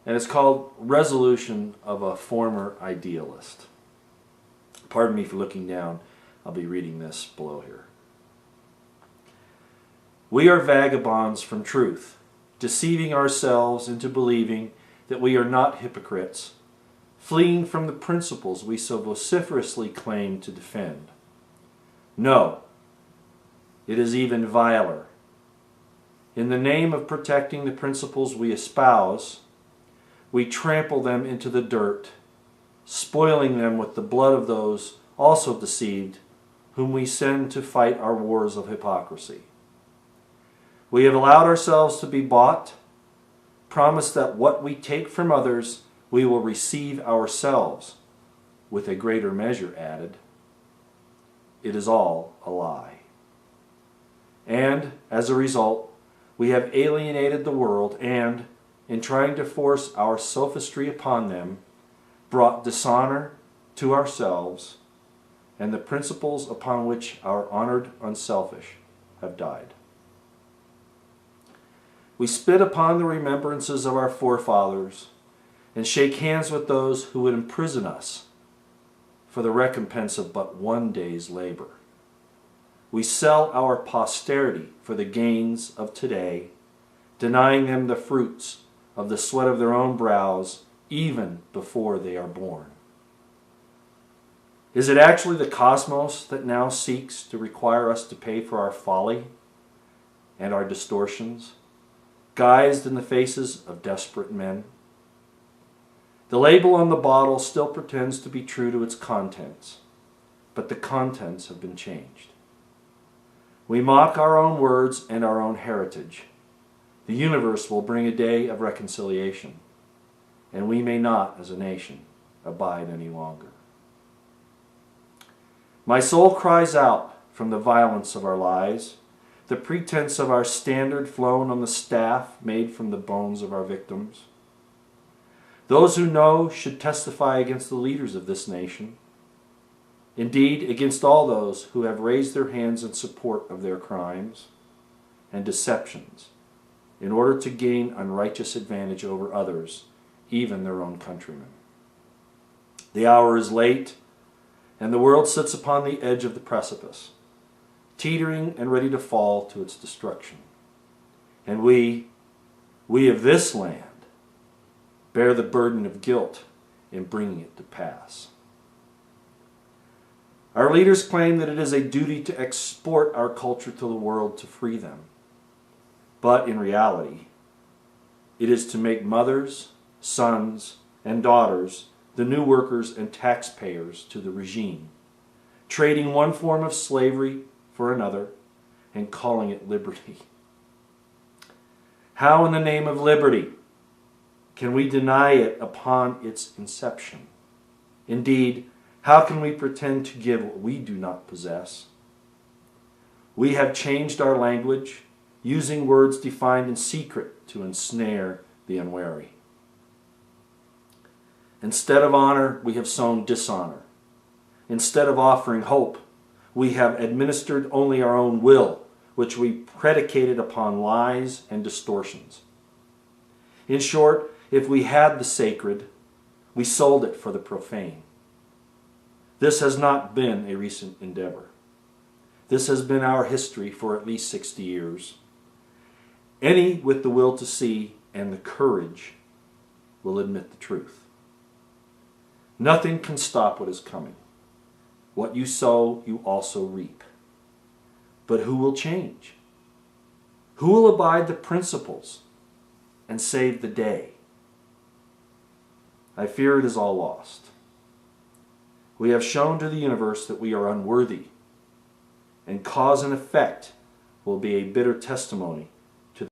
and it's called Resolution of a Former Idealist. Pardon me for looking down. I'll be reading this below here. We are vagabonds from truth, deceiving ourselves into believing that we are not hypocrites, fleeing from the principles we so vociferously claim to defend. No, it is even viler. In the name of protecting the principles we espouse, we trample them into the dirt, spoiling them with the blood of those also deceived, whom we send to fight our wars of hypocrisy. We have allowed ourselves to be bought, promised that what we take from others we will receive ourselves, with a greater measure added. It is all a lie. And, as a result, we have alienated the world and, in trying to force our sophistry upon them, brought dishonor to ourselves, and the principles upon which our honored unselfish have died. We spit upon the remembrances of our forefathers and shake hands with those who would imprison us for the recompense of but one day's labor. We sell our posterity for the gains of today, denying them the fruits of the sweat of their own brows even before they are born. Is it actually the cosmos that now seeks to require us to pay for our folly and our distortions, guised in the faces of desperate men? The label on the bottle still pretends to be true to its contents, but the contents have been changed. We mock our own words and our own heritage. The universe will bring a day of reconciliation, and we may not, as a nation, abide any longer. My soul cries out from the violence of our lies, the pretense of our standard flown on the staff made from the bones of our victims. Those who know should testify against the leaders of this nation, indeed against all those who have raised their hands in support of their crimes and deceptions in order to gain unrighteous advantage over others, even their own countrymen. The hour is late, and the world sits upon the edge of the precipice, teetering and ready to fall to its destruction. And we of this land, bear the burden of guilt in bringing it to pass. Our leaders claim that it is a duty to export our culture to the world to free them. But in reality, it is to make mothers, sons, and daughters the new workers and taxpayers to the regime, trading one form of slavery for another and calling it liberty. How in the name of liberty can we deny it upon its inception? Indeed, how can we pretend to give what we do not possess? We have changed our language, using words defined in secret to ensnare the unwary. Instead of honor, we have sown dishonor. Instead of offering hope, we have administered only our own will, which we predicated upon lies and distortions. In short, if we had the sacred, we sold it for the profane. This has not been a recent endeavor. This has been our history for at least 60 years. Any with the will to see and the courage will admit the truth. Nothing can stop what is coming. What you sow, you also reap. But who will change? Who will abide the principles and save the day? I fear it is all lost. We have shown to the universe that we are unworthy, and cause and effect will be a bitter testimony